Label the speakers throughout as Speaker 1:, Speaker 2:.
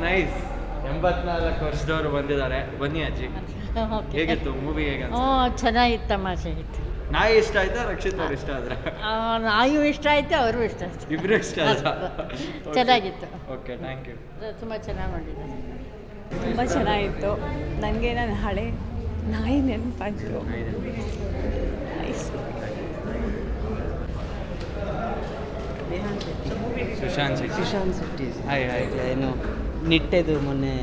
Speaker 1: Nice. 84 ವರ್ಷದವರು ಬಂದಿದ್ದಾರೆ. ಬನ್ನಿ ಅಜ್ಜಿ. ಹೇಗಿತ್ತು ಮೂವಿ? ಹೇಗೆ?
Speaker 2: ಚೆನ್ನಾಗಿತ್ತು, ತಮಾಷೆ ಇತ್ತು.
Speaker 1: ನಾಯಿ ಇಷ್ಟ ಆಯ್ತಾ? ರಕ್ಷಿತ್ ಅವ್ರು ಇಷ್ಟ ಆದ್ರೆ?
Speaker 2: ನಾಯಿಯೂ ಇಷ್ಟ ಆಯ್ತು, ಅವರು ಇಷ್ಟ ಆಯ್ತು.
Speaker 1: ಇಬ್ರು ಇಷ್ಟ ಆಯ್ತಾ?
Speaker 2: ಚೆನ್ನಾಗಿತ್ತು.
Speaker 1: Okay, thank you.
Speaker 2: ತುಂಬ ಚೆನ್ನಾಗಿ ಮಾಡಿದ್ದಾರೆ.
Speaker 3: ತುಂಬ ಚೆನ್ನಾಗಿತ್ತು. ನನಗೆ ನನ್ನ ಹಳೆ ನಾಯಿ ನೆನಪಾಯಿತು.
Speaker 1: Sushant
Speaker 4: Shetty
Speaker 1: hi hi.
Speaker 4: ಏನು ನಿಟ್ಟೆದು ಮೊನ್ನೆ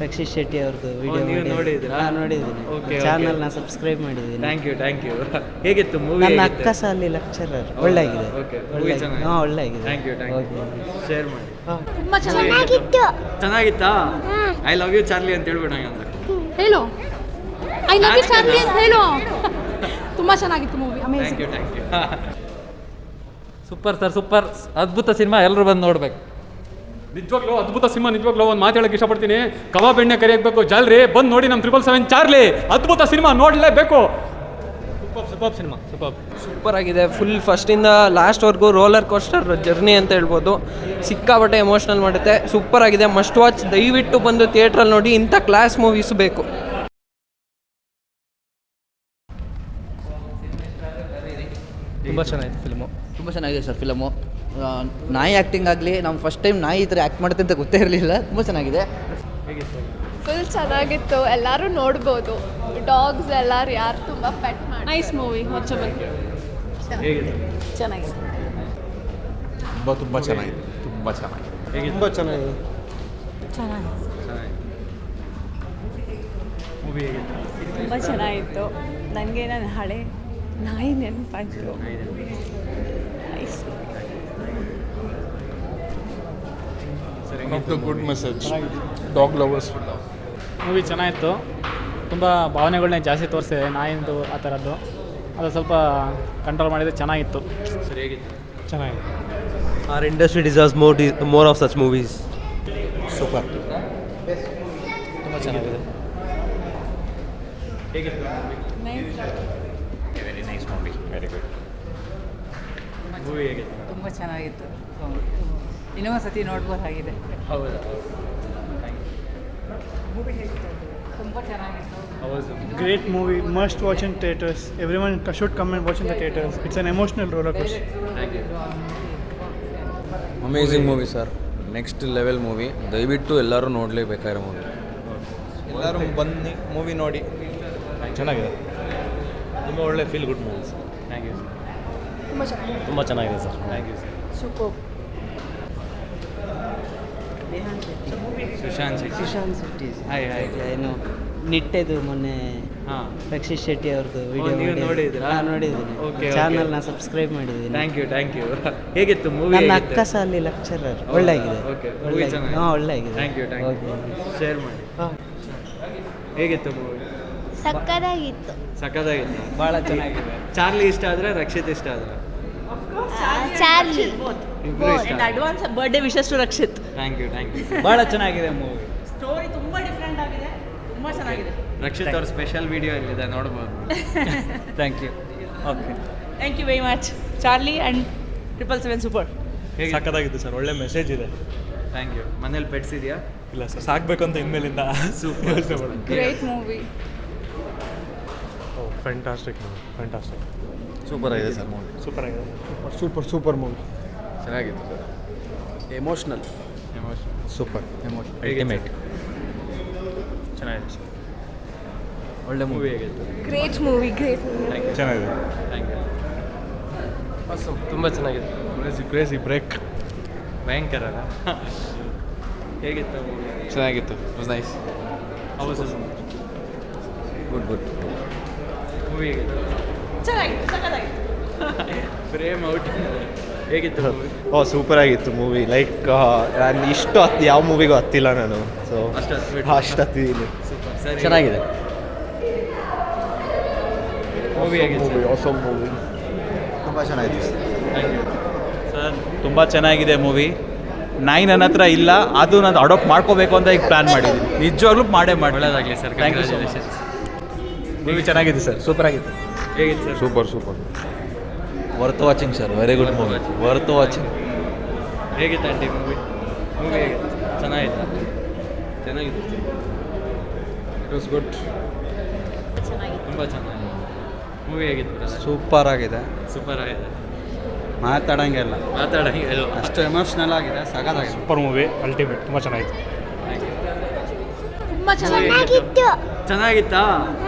Speaker 4: ರಕ್ಷಿತ್ ಶೆಟ್ಟಿ ಅವ್ರದ್ದು ವಿಡಿಯೋ
Speaker 1: ನೋಡಿದ್ರಾ?
Speaker 4: ನೋಡಿದ್ದೀನಿ.
Speaker 1: ಓಕೆ,
Speaker 4: ಚಾನಲ್ನ ಸಬ್ಸ್ಕ್ರೈಬ್ ಮಾಡಿದ್ದೀನಿ.
Speaker 1: Thank you. ಹೇಗಿತ್ತು ಮೂವಿ?
Speaker 4: ನನ್ನ ಅಕ್ಕ ಸಹ ಅಲ್ಲಿ ಲೆಕ್ಚರರ್. ಒಳ್ಳೆಗಿದೆ. ಒಳ್ಳೆಗಿದೆ.
Speaker 1: Thank you. ಶೇರ್ ಮಾಡಿ.
Speaker 3: ತುಂಬ ಚೆನ್ನಾಗಿತ್ತು.
Speaker 1: ಚೆನ್ನಾಗಿತ್ತಾ? ಐ ಲವ್ ಯು ಚಾರ್ಲಿ ಅಂತ ಹೇಳ್ಬಿಡ ಅಂದ್ರೆ
Speaker 3: ಹೇಳು. ಐ ಲವ್ ಯು ಚಾರ್ಲಿ ಅಂತ ಹೇಳು. ತುಂಬ ಚೆನ್ನಾಗಿತ್ತು movie. Amazing.
Speaker 1: Thank you.
Speaker 5: Super sir, super. ಅದ್ಭುತ ಸಿನಿಮಾ, ಎಲ್ಲರೂ ಬಂದು ನೋಡ್ಬೇಕು.
Speaker 6: ನಿಜವಾಗ್ಲೂ ಅದ್ಭುತ ಸಿನಿಮಾ. ನಿಜವಾಗ್ಲೂ ಒಂದು ಮಾತು ಹೇಳಕ್ಕೆ ಇಷ್ಟಪಡ್ತೀನಿ. ಕಬಾಬ್ ಎಣ್ಣೆ ಕರಿಯಬೇಕು ಜಾಲ್ರಿ ಬಂದು ನೋಡಿ ನಮ್ಮ 777 ಚಾರ್ಲಿ. ಅದ್ಭುತ ಸಿನಿಮಾ, ನೋಡಲೇಬೇಕು. Super cinema.
Speaker 7: ಸೂಪರ್ ಆಗಿದೆ. ಫುಲ್ ಫಸ್ಟಿಂದ ಲಾಸ್ಟ್ವರೆಗೂ ರೋಲರ್ ಕೋಸ್ಟರ್ ಜರ್ನಿ ಅಂತ ಹೇಳ್ಬೋದು. ಸಿಕ್ಕಾಬಟ್ಟೆ ಎಮೋಷ್ನಲ್ ಮಾಡುತ್ತೆ. ಸೂಪರ್ ಆಗಿದೆ, ಮಸ್ಟ್ ವಾಚ್. ದಯವಿಟ್ಟು ಬಂದು ಥಿಯೇಟ್ರಲ್ಲಿ ನೋಡಿ. ಇಂಥ ಕ್ಲಾಸ್ ಮೂವೀಸ್ ಬೇಕು.
Speaker 5: ತುಂಬ ಚೆನ್ನಾಗಿದೆ ಫಿಲ್ಮು.
Speaker 8: ತುಂಬ ಚೆನ್ನಾಗಿದೆ ಸರ್ ಫಿಲಮು. ನಾಯಿ ಆ್ಯಕ್ಟಿಂಗ್ ಆಗಲಿ, ನಾವು ಫಸ್ಟ್ ಟೈಮ್ ನಾಯಿ ಈ ಥರ ಆ್ಯಕ್ಟ್ ಮಾಡುತ್ತೆ ಅಂತ ಗೊತ್ತೇ ಇರಲಿಲ್ಲ. ತುಂಬ ಚೆನ್ನಾಗಿದೆ.
Speaker 3: ಫುಲ್ ಚೆನ್ನಾಗಿತ್ತು. ಎಲ್ಲರೂ ನೋಡ್ಬೋದು. ಡಾಗ್ಸ್ ಎಲ್ಲರೂ ಯಾರು ತುಂಬ ಪೆಟ್ ಮಾಡಿ. Nice movie. ಹೊಚ್ಚ ಬಗ್ಗೆ
Speaker 2: ಚೆನ್ನಾಗಿದೆ.
Speaker 6: ತುಂಬ ಚೆನ್ನಾಗಿದೆ. ತುಂಬ ಚೆನ್ನಾಗಿದೆ.
Speaker 1: ಮೂವಿ ಹೇಗಿತ್ತು?
Speaker 3: ತುಂಬ ಚೆನ್ನಾಗಿತ್ತು. ನನಗೆ ನನ್ನ ಹಳೆ ನಾಯಿ ನೆನಪಾಯಿತು.
Speaker 6: Good message. Dog lovers
Speaker 5: movie ಚೆನ್ನಾಗಿತ್ತು. ತುಂಬ ಭಾವನೆಗಳನ್ನೇ ಜಾಸ್ತಿ ತೋರಿಸಿದೆ, ನಾಯಿಂದು ಆ ಥರದ್ದು. ಅದು ಸ್ವಲ್ಪ ಕಂಟ್ರೋಲ್ ಮಾಡಿದರೆ ಚೆನ್ನಾಗಿತ್ತು.
Speaker 1: ಸರಿ, ಹೇಗಿತ್ತು?
Speaker 5: ಚೆನ್ನಾಗಿದೆ.
Speaker 9: Our industry deserves more of such movies.
Speaker 6: Super.
Speaker 5: ತುಂಬ ಚೆನ್ನಾಗಿದೆ.
Speaker 1: ಹೇಗಿತ್ತು?
Speaker 6: Very nice movie. Very good.
Speaker 1: Movie ಹೇಗಿತ್ತು?
Speaker 2: ತುಂಬ ಚೆನ್ನಾಗಿತ್ತು. ಇನ್ನೊಂದು ಸತಿ ನೋಡ್ಬೋದಾಗಿದೆ.
Speaker 1: ಹೌದಾ?
Speaker 2: ತುಂಬ ಚೆನ್ನಾಗಿತ್ತು.
Speaker 10: Great movie, must watch in theaters. Everyone should come and watch in the theaters. It's an emotional roller coaster.
Speaker 1: Thank you.
Speaker 11: Amazing movie sir. Next level movie. ದಯವಿಟ್ಟು ಎಲ್ಲರೂ ನೋಡಲೇಬೇಕಾಗಿರೋ ಮೂವಿ. ಎಲ್ಲರೂ ಬನ್ನಿ ಮೂವಿ ನೋಡಿ.
Speaker 5: ಚೆನ್ನಾಗಿದೆ.
Speaker 9: ತುಂಬ ಒಳ್ಳೆ feel good movies.
Speaker 1: Thank you.
Speaker 9: ತುಂಬ ಚೆನ್ನಾಗಿದೆ sir.
Speaker 1: Thank you.
Speaker 2: Super.
Speaker 1: Sushant
Speaker 4: Shetty
Speaker 1: hi hi.
Speaker 4: ಏನು ನಿಟ್ಟೆದು ಮೊನ್ನೆ ರಕ್ಷಿತ್ ಶೆಟ್ಟಿ ಅವ್ರದ್ದು ವಿಡಿಯೋ
Speaker 1: ನೋಡಿದ್ರಾ?
Speaker 4: ನೋಡಿದ್ದೀನಿ.
Speaker 1: ಓಕೆ,
Speaker 4: ಚಾನಲ್ನ ಸಬ್ಸ್ಕ್ರೈಬ್ ಮಾಡಿದ್ದೀನಿ.
Speaker 1: Thank you. ಹೇಗಿತ್ತು ಮೂವಿ?
Speaker 4: ನನ್ನ ಅಕ್ಕ ಸಹ ಅಲ್ಲಿ ಲೆಕ್ಚರರ್. ಒಳ್ಳೆಗಿದೆ. ಒಳ್ಳೆಗಿದೆ.
Speaker 1: Thank you. ಶೇರ್ ಮಾಡಿ. ಹೇಗಿತ್ತು ಮೂವಿ? ಸಕ್ಕತ್ತಾಗಿತ್ತು.
Speaker 5: ಭಾಳ ಚೆನ್ನಾಗಿದೆ.
Speaker 1: ಚಾರ್ಲಿ ಇಷ್ಟ ಆದರೆ ರಕ್ಷಿತ್ ಇಷ್ಟ ಆದರೆ?
Speaker 2: ಚಾರ್ಲಿ.
Speaker 1: ಇಬ್ರು ಇಷ್ಟ.
Speaker 2: Advance birthday wishes to Rakshit.
Speaker 1: Thank you.
Speaker 5: ಭಾಳ ಚೆನ್ನಾಗಿದೆ ಮೂವಿ.
Speaker 2: ಸ್ಟೋರಿ ತುಂಬ ಡಿಫ್ರೆಂಟ್ ಆಗಿದೆ. ತುಂಬ ಚೆನ್ನಾಗಿದೆ.
Speaker 1: ರಕ್ಷಿತ್ ಅವ್ರ ಸ್ಪೆಷಲ್ ವಿಡಿಯೋ ಇಲ್ಲಿದೆ, ನೋಡ್ಬೋದು.
Speaker 5: Thank you. Okay,
Speaker 2: thank you very much. Charlie and 777 super.
Speaker 9: ಸಕ್ಕತ್ತಾಗಿತ್ತು ಸರ್. ಒಳ್ಳೆ ಮೆಸೇಜ್ ಇದೆ.
Speaker 1: ಥ್ಯಾಂಕ್ ಯು. ಮನೇಲಿ ಪೆಟ್ಸ್ ಇದೆಯಾ?
Speaker 9: ಇಲ್ಲ ಸರ್, ಸಾಕಬೇಕು ಅಂತ ಇನ್ಮೇಲಿಂದ. Super.
Speaker 3: Great movie.
Speaker 9: Fantastic movie. Fantastic.
Speaker 11: Super ಆಗಿದೆ ಸರ್ ಮೂವಿ.
Speaker 9: ಸೂಪರ್ ಆಗಿದೆ.
Speaker 6: Super movie.
Speaker 11: ಚೆನ್ನಾಗಿತ್ತು ಸರ್. ಎಮೋಷ್ನಲ್.
Speaker 9: ಸೂಪರ್.
Speaker 11: ಅಲ್ಟಿಮೇಟ್.
Speaker 9: ಚೆನ್ನಾಗಿದೆ ಸರ್.
Speaker 1: ಒಳ್ಳೆ ಮೂವಿ ಹೇಗಿತ್ತು?
Speaker 3: Great movie.
Speaker 9: ಚೆನ್ನಾಗಿದೆ.
Speaker 1: Thank you.
Speaker 9: ತುಂಬ ಚೆನ್ನಾಗಿದೆ. Crazy break.
Speaker 1: ಭಯಂಕರ ಅಲ್ಲ? ಹೇಗಿತ್ತು ಮೂವಿ?
Speaker 11: ಚೆನ್ನಾಗಿತ್ತು. Was nice.
Speaker 1: ಹೌದು.
Speaker 11: ಗುಡ್.
Speaker 1: ಮೂವಿ ಹೇಗಿತ್ತು?
Speaker 3: ಚೆನ್ನಾಗಿತ್ತು. ಸಕ್ಕತ್ತಾಗಿತ್ತು.
Speaker 1: Frame out. ಹೇಗಿತ್ತು ಮೂವಿ?
Speaker 9: ಸೂಪರ್ ಆಗಿತ್ತು ಮೂವಿ. ಲೈಕ್ ನಾನು ಇಷ್ಟು ಯಾವ ಮೂವಿಗೂ ಹತ್ತಿಲ್ಲ ನಾನು. ಸೊ ಅಷ್ಟು ಹತ್ತಿದ್ದೀನಿ.
Speaker 1: ಸೂಪರ್. ಸರಿ,
Speaker 11: ಚೆನ್ನಾಗಿದೆ.
Speaker 1: ಮೂವಿ ಹೇಗಿತ್ತು?
Speaker 6: ಮೂವಿ
Speaker 11: ತುಂಬ ಚೆನ್ನಾಗಿತ್ತು ಸರ್.
Speaker 1: Thank you.
Speaker 5: ಸರ್, ತುಂಬ ಚೆನ್ನಾಗಿದೆ ಮೂವಿ. ನಾಯಿ ನನ್ನ ಹತ್ರ ಇಲ್ಲ, ಅದು ನಾನು ಅಡಾಪ್ಟ್ ಮಾಡ್ಕೋಬೇಕು ಅಂತ ಈಗ ಪ್ಲ್ಯಾನ್ ಮಾಡಿದ್ದೀನಿ. ನಿಜವಾಗ್ಲೂ ಮಾಡಿ
Speaker 1: ಒಳ್ಳೆಯದಾಗಲಿ ಸರ್.
Speaker 5: Thank you. ಮೂವಿ ಚೆನ್ನಾಗಿದೆ ಸರ್. ಸೂಪರ್ ಆಗಿತ್ತು.
Speaker 1: ಹೇಗಿತ್ತು sir?
Speaker 11: Super. Worth watching sir. Very good movie. Worth watching.
Speaker 1: ಹೇಗಿತ್ತು ಆಂಟಿ ಮೂವಿ? ಹೇಗಿತ್ತು? ಚೆನ್ನಾಗಿತ್ತು.
Speaker 11: ಚೆನ್ನಾಗಿತ್ತು. It was good.
Speaker 1: ತುಂಬ ಚೆನ್ನಾಗಿದೆ. ಮೂವಿ ಹೇಗಿತ್ತು?
Speaker 4: ಸೂಪರ್ ಆಗಿದೆ.
Speaker 1: ಸೂಪರ್ ಆಗಿದೆ.
Speaker 4: ಮಾತಾಡಂಗಿಲ್ಲ,
Speaker 1: ಅಷ್ಟು
Speaker 4: ಎಮೋಷ್ನಲ್ ಆಗಿದೆ, ಸಗದಾಗಿದೆ.
Speaker 5: ಸೂಪರ್ ಮೂವಿ, ಅಲ್ಟಿಮೇಟ್, ತುಂಬ ಚೆನ್ನಾಗಿತ್ತು.
Speaker 3: ತುಂಬ ಚೆನ್ನಾಗಿತ್ತು.
Speaker 1: ಚೆನ್ನಾಗಿತ್ತಾ?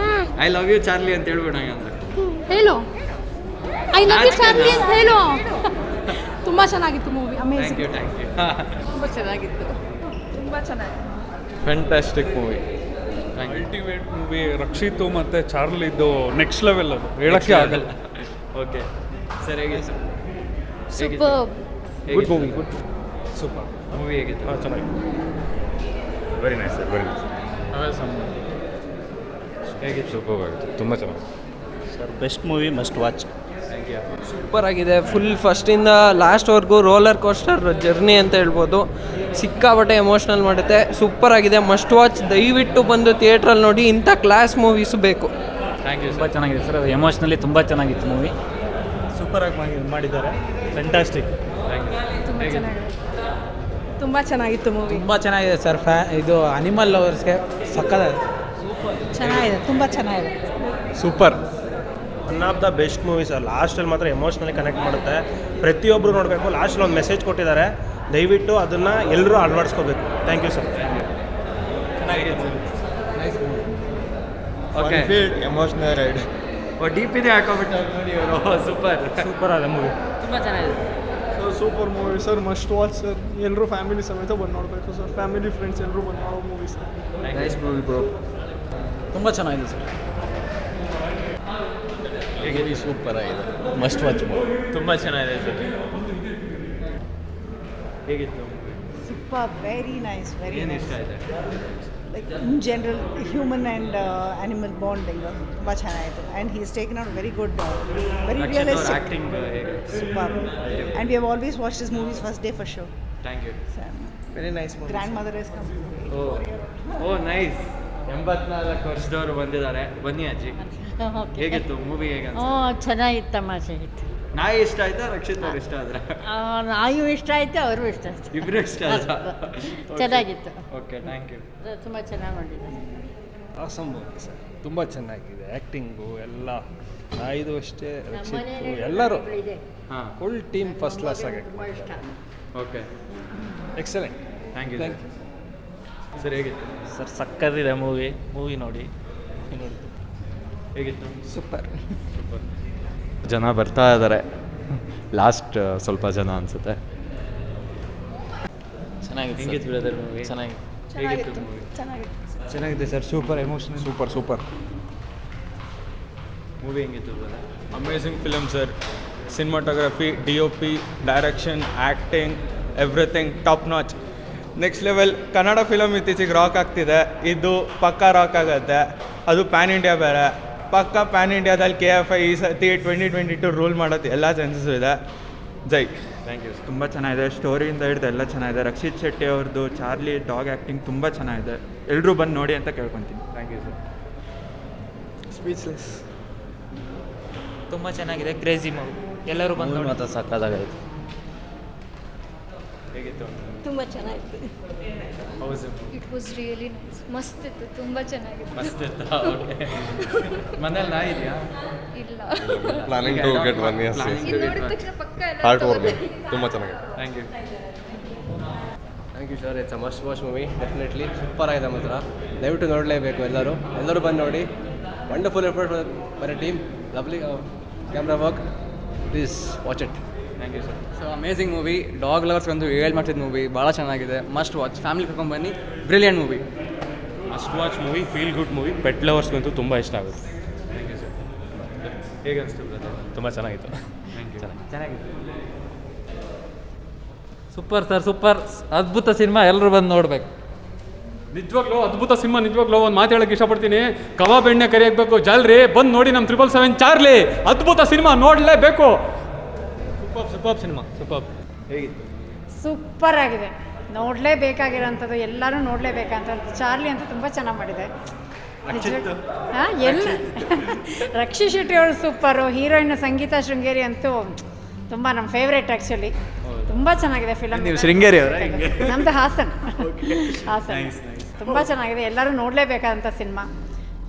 Speaker 1: ಐ ಲವ್ ಯು ಚಾರ್ಲಿ ಅಂತ ಹೇಳ್ಬಿಡ ಅಂದ್ರೆ
Speaker 3: ಹೇಳು, ಐ ಲವ್ ಯು ಚಾರ್ಲಿ ಅಂತ ಹೇಳು. ತುಂಬ ಚೆನ್ನಾಗಿತ್ತು ಮೂವಿ, ಅಮೇಜಿಂಗ್.
Speaker 1: Thank you.
Speaker 3: ತುಂಬ ಚೆನ್ನಾಗಿತ್ತು, ತುಂಬ ಚೆನ್ನಾಗಿತ್ತು.
Speaker 11: Fantastic movie.
Speaker 6: Ultimate movie. Rakshit ಮತ್ತು ಚಾರ್ಲಿದ್ದು ನೆಕ್ಸ್ಟ್ ಲೆವೆಲ್, ಅದು ಹೇಳೋಕ್ಕೆ ಆಗಲ್ಲ.
Speaker 1: ಓಕೆ ಸರ್, ಹೇಗಿತ್ತು?
Speaker 3: Super.
Speaker 6: Good movie, good. Super
Speaker 1: movie ಹೇಗಿತ್ತು?
Speaker 6: ಚೆನ್ನಾಗಿತ್ತು.
Speaker 9: Very nice sir, very nice.
Speaker 1: ಹೇಗಿತ್ತು?
Speaker 9: ಸೂಪರ್ ಆಗಿತ್ತು, ತುಂಬ ಚೆನ್ನಾಗಿ.
Speaker 4: Sir best movie, must watch.
Speaker 1: Thank you.
Speaker 7: Super ಆಗಿದೆ. ಫುಲ್ ಫಸ್ಟಿಂದ ಲಾಸ್ಟ್ವರೆಗೂ ರೋಲರ್ ಕೋಸ್ಟರ್ ಜರ್ನಿ ಅಂತ ಹೇಳ್ಬೋದು. ಸಿಕ್ಕಾಪಟ್ಟೆ ಎಮೋಷ್ನಲ್ ಮಾಡುತ್ತೆ. ಸೂಪರ್ ಆಗಿದೆ, ಮಸ್ಟ್ ವಾಚ್. ದಯವಿಟ್ಟು ಬಂದು ಥಿಯೇಟ್ರಲ್ಲಿ ನೋಡಿ. ಇಂಥ ಕ್ಲಾಸ್ ಮೂವೀಸು ಬೇಕು.
Speaker 1: Thank you.
Speaker 5: ತುಂಬ ಚೆನ್ನಾಗಿದೆ ಸರ್, ಅದು ಎಮೋಷ್ನಲಿ ತುಂಬ ಚೆನ್ನಾಗಿತ್ತು ಮೂವಿ.
Speaker 10: ಸೂಪರಾಗಿ ಮಾಡಿದ್ದಾರೆ, ಫ್ಯಾಂಟಾಸ್ಟಿಕ್.
Speaker 1: Thank you. ಹೇಗಿತ್ತು?
Speaker 2: ತುಂಬ ಚೆನ್ನಾಗಿತ್ತು ಮೂವಿ.
Speaker 4: ತುಂಬ ಚೆನ್ನಾಗಿದೆ ಸರ್. ಇದು ಅನಿಮಲ್ ಲವರ್ಸ್ಗೆ ಸಕ್ಕದಾಗಿದೆ.
Speaker 2: ಚೆನ್ನಾಗಿದೆ, ತುಂಬ ಚೆನ್ನಾಗಿದೆ.
Speaker 6: Super.
Speaker 10: One of the best movies. ಲಾಸ್ಟಲ್ಲಿ ಮಾತ್ರ ಎಮೋಷ್ನಲಿ ಕನೆಕ್ಟ್ ಮಾಡುತ್ತೆ. ಪ್ರತಿಯೊಬ್ಬರು ನೋಡಬೇಕು. ಲಾಸ್ಟಲ್ಲಿ ಒಂದು ಮೆಸೇಜ್ ಕೊಟ್ಟಿದ್ದಾರೆ, ದಯವಿಟ್ಟು ಅದನ್ನು ಎಲ್ಲರೂ ಅಳವಡಿಸ್ಕೋಬೇಕು. Thank you sir.
Speaker 1: ಚೆನ್ನಾಗಿತ್ತು. ಓಕೆ.
Speaker 9: Emotional ride.
Speaker 1: ಡೀಪ್ ಇದೆ ಹಾಕೋಬಿಟ್ಟು ನೋಡಿ ಅವರು.
Speaker 5: ಸೂಪರ್ ಆದ ಮೂವಿ.
Speaker 2: ತುಂಬ ಚೆನ್ನಾಗಿದೆ.
Speaker 10: Super movie sir, must watch sir. ಎಲ್ಲರೂ ಫ್ಯಾಮಿಲಿ ಸಮೇತ ಬಂದು ನೋಡಬೇಕು ಸರ್. ಫ್ಯಾಮಿಲಿ ಫ್ರೆಂಡ್ಸ್ ಎಲ್ಲರೂ ಬಂದು ನೋಡೋ movie sir.
Speaker 1: Nice movie bro.
Speaker 5: ತುಂಬ ಚೆನ್ನಾಗಿದೆ ಸರ್.
Speaker 11: ಮೂವಿ ಸೂಪರ್ ಆಗಿದೆ, ಮಸ್ಟ್ ವಾಚ್ ಮೂವಿ.
Speaker 1: ತುಂಬ ಚೆನ್ನಾಗಿದೆ ಸರ್. ಹೇಗಿತ್ತು?
Speaker 2: ಸೂಪರ್, ವೆರಿ ನೈಸ್, ವೆರಿ
Speaker 1: ಏನು
Speaker 2: ನೈಸ್.
Speaker 1: ಇಷ್ಟ ಆಗಿದೆ?
Speaker 2: Like in general human and animal bonding ತುಂಬ ಚೆನ್ನಾಯಿತು. And he is taken out very good, very realistic.
Speaker 1: Acting ಹೇಗೆ?
Speaker 2: Super. And we have always watched his movies first day for sure.
Speaker 1: Thank you.
Speaker 7: Very nice movie.
Speaker 2: Grandmother has come.
Speaker 1: Oh nice. 84 ವರ್ಷದವರು ಬಂದಿದ್ದಾರೆ. ಬನ್ನಿ ಅಜ್ಜಿ. ಹೇಗಿತ್ತು movie? ಹೇಗೆ ಅನ್ಸುತ್ತೆ?
Speaker 2: ಚೆನ್ನಾಗಿತ್ತು, ತಮಾಷೆ ಇತ್ತು.
Speaker 1: ನಾಯಿ ಇಷ್ಟ ಆಯ್ತಾ? ರಕ್ಷಿತ್ ಅವ್ರು ಇಷ್ಟ ಆದ್ರೆ?
Speaker 2: ನಾಯು ಇಷ್ಟ ಆಯಿತು, ಅವರು ಇಷ್ಟ ಆಯಿತು.
Speaker 1: ಇಬ್ರು ಇಷ್ಟ ಆಯ್ತಾ?
Speaker 2: ಚೆನ್ನಾಗಿತ್ತು.
Speaker 1: Okay, thank you.
Speaker 2: ತುಂಬ ಚೆನ್ನಾಗಿ ಮಾಡಿದ್ದಾರೆ.
Speaker 11: ಆಸಮ್ ಮೂವಿ ಸರ್, ತುಂಬ ಚೆನ್ನಾಗಿದೆ. ಆ್ಯಕ್ಟಿಂಗು ಎಲ್ಲ ನಾಯಿದು ಅಷ್ಟೇ, ರಕ್ಷಿತ್ತು ಎಲ್ಲರೂ
Speaker 1: ಹಾಂ,
Speaker 11: ಫುಲ್ ಟೀಮ್ ಫಸ್ಟ್ ಕ್ಲಾಸ್ ಆಗಿ.
Speaker 1: Okay,
Speaker 11: excellent.
Speaker 1: Thank you sir. ಹೇಗಿತ್ತು
Speaker 5: ಸರ್ ಸಕ್ಕತ್ತಿದೆ ಮೂವಿ ನೋಡಿ.
Speaker 1: ಹೇಗಿತ್ತು?
Speaker 7: ಸೂಪರ್.
Speaker 6: ಜನ ಬರ್ತಾ ಇದ್ದಾರೆ. ಲಾಸ್ಟ್ ಸ್ವಲ್ಪ ಜನ ಅನಿಸುತ್ತೆ.
Speaker 5: ಚೆನ್ನಾಗಿದೆ.
Speaker 1: ಹೆಂಗಿತ್ತು ಬ್ರದರ್ ಮೂವಿ?
Speaker 5: ಚೆನ್ನಾಗಿದೆ.
Speaker 1: ಹೇಗಿತ್ತು ಮೂವಿ?
Speaker 4: ಚೆನ್ನಾಗಿದೆ sir. Super emotional.
Speaker 11: Super.
Speaker 1: Movie ಹೆಂಗಿತ್ತು brother?
Speaker 12: Amazing film sir. Cinematography, DOP, direction, acting, everything top notch, next level. Kannada film ಇತ್ತೀಚೆಗೆ ರಾಕ್ ಆಗ್ತಿದೆ, ಇದು ಪಕ್ಕಾ ರಾಕ್ ಆಗುತ್ತೆ. ಅದು ಪ್ಯಾನ್ ಇಂಡಿಯಾ ಬೇರೆ. ಪಕ್ಕಾ ಪ್ಯಾನ್ ಇಂಡಿಯಾದಲ್ಲಿ KFI ಈ ಸತಿ 2022 ರೂಲ್ ಮಾಡೋದು ಎಲ್ಲ ಚಾನ್ಸಸ್ಸು ಇದೆ. ಜೈ.
Speaker 1: Thank you.
Speaker 13: ತುಂಬ ಚೆನ್ನಾಗಿದೆ. ಸ್ಟೋರಿಯಿಂದ ಹಿಡಿದು ಎಲ್ಲ ಚೆನ್ನಾಗಿದೆ. ರಕ್ಷಿತ್ ಶೆಟ್ಟಿ ಅವ್ರದ್ದು ಚಾರ್ಲಿ ಡಾಗ್ ಆ್ಯಕ್ಟಿಂಗ್ ತುಂಬ ಚೆನ್ನಾಗಿದೆ. ಎಲ್ಲರೂ ಬಂದು ನೋಡಿ ಅಂತ ಕೇಳ್ಕೊತೀನಿ.
Speaker 1: Thank you sir.
Speaker 7: ಸ್ಪೀಚ್ಲೆಸ್.
Speaker 2: ತುಂಬ ಚೆನ್ನಾಗಿದೆ, ಕ್ರೇಜಿ ಮೂವಿ. ಎಲ್ಲರೂ ಬಂದು ನೋಡಿ.
Speaker 11: ಮಾತ್ರ ಸಕ್ಕತ್ತಾಗೈತೆ.
Speaker 1: ಹೇಗಿತ್ತು?
Speaker 3: ತುಂಬ ಚೆನ್ನಾಗಿತ್ತು.
Speaker 1: House
Speaker 3: it was really nice. ಮಸ್ತ್ ಇತ್ತು, ತುಂಬ ಚೆನ್ನಾಗಿತ್ತು.
Speaker 1: ಮಸ್ತ್ ಇತ್ತಾ? ಓಕೆ. ಮನೇಲಿ ನಾಯಿ ಇದೆಯಾ?
Speaker 3: ಇಲ್ಲ,
Speaker 9: ಪ್ಲಾನಿಂಗ್ ಟು ಗೆಟ್ 1 ಇಯರ್ಸ್.
Speaker 3: ಇಲ್ಲಿ ನೋಡಿದ ತಕ್ಷಣ ಪಕ್ಕ ಎಲ್ಲ
Speaker 9: ಹಾರ್ಟ್ ವಾರ್ಮಿಂಗ್, ತುಂಬ ಚೆನ್ನಾಗಿದೆ.
Speaker 1: Thank you.
Speaker 7: Thank you sir. It's a must watch movie. Definitely super ಆಗಿದೆ ಮಾತ್ರ. ದಯವಿಟ್ಟು ನೋಡಲೇಬೇಕು ಎಲ್ಲರೂ ಬಂದು ನೋಡಿ. Wonderful effort for a team. Lovely camera work. Please watch it.
Speaker 1: Thank you sir.
Speaker 7: So amazing movie. Dog lovers ಒಂದು ಮಾಡ್ತಿದ್ದ movie, ಭಾಳ ಚೆನ್ನಾಗಿದೆ. Must watch. ಫ್ಯಾಮಿಲಿ ಕರ್ಕೊಂಡು ಬನ್ನಿ. Brilliant movie.
Speaker 6: Must watch movie, feel good movie. Pet ಲವರ್ಸ್ಗಂತೂ ತುಂಬ ಇಷ್ಟ ಆಗುತ್ತೆ.
Speaker 1: Thank you sir. ಹೇಗೆ ಅನಿಸ್ತು ಬ್ರದರ್?
Speaker 6: ತುಂಬ ಚೆನ್ನಾಗಿತ್ತು.
Speaker 1: Thank you.
Speaker 5: ಚೆನ್ನಾಗಿದೆ. Super sir, super. ಅದ್ಭುತ ಸಿನಿಮಾ, ಎಲ್ಲರೂ ಬಂದು ನೋಡ್ಬೇಕು.
Speaker 6: ನಿಜವಾಗ್ಲೂ ಅದ್ಭುತ ಸಿನಿಮಾ. ನಿಜವಾಗ್ಲೂ ಒಂದು ಮಾತು ಹೇಳಕ್ಕೆ ಇಷ್ಟಪಡ್ತೀನಿ. ಕಬಾಬ್ ಎಣ್ಣೆ ಕರಿಯಾಗಬೇಕು. ಜಲ್ರಿ ಬಂದು ನೋಡಿ ನಮ್ಮ 777 ಚಾರ್ಲಿ. ಅದ್ಭುತ ಸಿನಿಮಾ, ನೋಡಲೇಬೇಕು. Super cinema.
Speaker 1: ಹೇಗಿತ್ತು?
Speaker 2: ಸೂಪರ್ ಆಗಿದೆ, ನೋಡಲೇಬೇಕಾಗಿರೋಂಥದ್ದು, ಎಲ್ಲರೂ ನೋಡಲೇಬೇಕಂತ. ಚಾರ್ಲಿ ಅಂತೂ ತುಂಬ ಚೆನ್ನಾಗಿ ಮಾಡಿದೆ. ಹಾಂ, ಎಲ್ಲ ರಕ್ಷಿತ್ ಶೆಟ್ಟಿ ಅವರು ಸೂಪರು. ಹೀರೋಯಿನ್ ಸಂಗೀತ ಶೃಂಗೇರಿ ಅಂತೂ ತುಂಬ ನಮ್ಮ ಫೇವ್ರೇಟ್ ಆ್ಯಕ್ಚುಲಿ.
Speaker 14: ತುಂಬ ಚೆನ್ನಾಗಿದೆ ಫಿಲಮ್.
Speaker 1: ನೀವು ಶೃಂಗೇರಿ ಅವರಾ ಹಿಂಗೆ?
Speaker 14: ನಮ್ಮದು ಹಾಸನ್. ಹಾಸನ್ ತುಂಬ ಚೆನ್ನಾಗಿದೆ, ಎಲ್ಲರೂ ನೋಡಲೇಬೇಕಾದಂಥ ಸಿನಿಮಾ.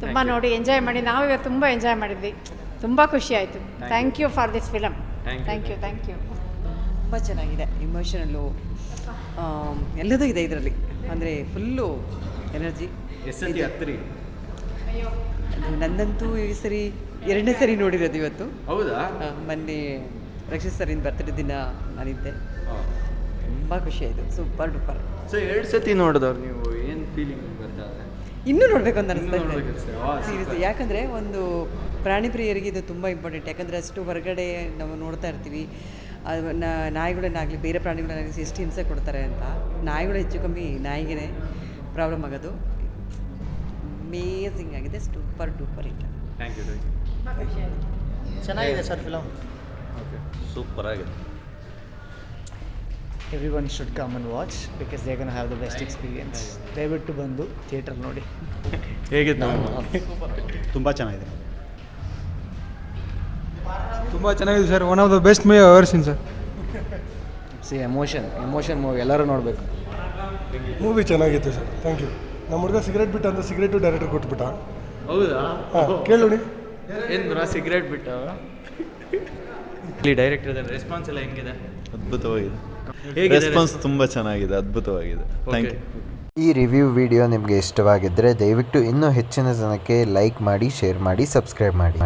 Speaker 14: ತುಂಬ ನೋಡಿ ಎಂಜಾಯ್ ಮಾಡಿ, ನಾವು ಇವತ್ತು ತುಂಬ ಎಂಜಾಯ್ ಮಾಡಿದ್ವಿ, ತುಂಬ ಖುಷಿ ಆಯಿತು. Thank you for this film. Thank you.
Speaker 2: ತುಂಬ ಚೆನ್ನಾಗಿದೆ, ಇಮೋಷನಲ್ಲು ಎಲ್ಲದೂ ಇದೆ ಇದರಲ್ಲಿ. ಅಂದರೆ ಫುಲ್ಲು ಎನರ್ಜಿ. ನಂದಂತೂ ಈ ಸರಿ 2ನೇ ಸರಿ ನೋಡಿರೋದು ಇವತ್ತು.
Speaker 1: ಹೌದಾ?
Speaker 2: ಮೊನ್ನೆ ರಕ್ಷಿತ್ ಸರಿನ ಬರ್ತ್ಡೇ ದಿನ ನಾನಿದ್ದೆ. ತುಂಬ ಖುಷಿ ಆಯಿತು, ಸೂಪರ್ ಡೂಪರ್.
Speaker 1: ಸೊ 2 ಸತಿ ನೋಡಿದವ್ರು ನೀವು, ಏನು ಫೀಲಿಂಗ್ ಬರ್ತಾ ಇದೆ?
Speaker 2: ಇನ್ನೂ ನೋಡಬೇಕು ಅಂತ ಅನಿಸ್ತಾ ಇದೆ ಸೀರಿಯಸ್. ಯಾಕಂದರೆ ಒಂದು ಪ್ರಾಣಿ ಪ್ರಿಯರಿಗೆ ಇದು ತುಂಬ ಇಂಪಾರ್ಟೆಂಟ್. ಯಾಕಂದರೆ ಅಷ್ಟು ಹೊರಗಡೆ ನಾವು ನೋಡ್ತಾ ಇರ್ತೀವಿ, ನಾಯಿಗಳನ್ನಾಗಲಿ ಬೇರೆ ಪ್ರಾಣಿಗಳನ್ನಾಗಲಿ ಎಷ್ಟು ಹಿಂಸೆ ಕೊಡ್ತಾರೆ ಅಂತ. ನಾಯಿಗಳು ಹೆಚ್ಚು ಕಮ್ಮಿ ನಾಯಿಗೆ ಪ್ರಾಬ್ಲಮ್ ಆಗೋದು. ಅಮೇಝಿಂಗ್ ಆಗಿದೆ, super duper hit.
Speaker 1: Thank you.
Speaker 4: ಚೆನ್ನಾಗಿದೆ ಸರ್ ಫಿಲಮ್.
Speaker 1: ಓಕೆ, ಸೂಪರ್ ಆಗಿದೆ.
Speaker 4: Everyone should come and watch because they gonna have the best experience. ದಯವಿಟ್ಟು ಬಂದು ಥಿಯೇಟರ್ ನೋಡಿ.
Speaker 1: ಹೇಗಿತ್ತು?
Speaker 15: ತುಂಬ ಚೆನ್ನಾಗಿದೆ.
Speaker 16: ತುಂಬ ಚೆನ್ನಾಗಿದೆ sir. One of the best movie ever seen sir.
Speaker 7: Emotion movie, ಎಲ್ಲರೂ ನೋಡಬೇಕು.
Speaker 16: ಮೂವಿ ಚೆನ್ನಾಗಿತ್ತು ಸರ್. Thank you. ನಮ್ಮ ಹುಡುಗ ಸಿಗರೇಟ್ ಬಿಟ್ಟು ಅಂತ ಸಿಗರೇಟು ಡೈರೆಕ್ಟರ್ ಕೊಟ್ಬಿಟ್ಟ.
Speaker 1: ಹೌದಾ?
Speaker 16: ಕೇಳಿ
Speaker 1: ಏನು ಬ್ರಾ ಸಿಗರೇಟ್ ಬಿಟ್ಟ? ಇಲ್ಲಿ ಡೈರೆಕ್ಟರ್ ರೆಸ್ಪಾನ್ಸ್ ಎಲ್ಲ ಹೆಂಗಿದೆ?
Speaker 9: ಅದ್ಭುತವಾಗಿದೆ. ರೆಸ್ಪಾನ್ಸ್ ತುಂಬ ಚೆನ್ನಾಗಿದೆ, ಅದ್ಭುತವಾಗಿದೆ. Thank you.
Speaker 17: ಈ ರಿವ್ಯೂ ವಿಡಿಯೋ ನಿಮಗೆ ಇಷ್ಟವಾಗಿದ್ದರೆ ದಯವಿಟ್ಟು ಇನ್ನೂ ಹೆಚ್ಚಿನ ಜನಕ್ಕೆ ಲೈಕ್ ಮಾಡಿ, ಶೇರ್ ಮಾಡಿ, ಸಬ್ಸ್ಕ್ರೈಬ್ ಮಾಡಿ.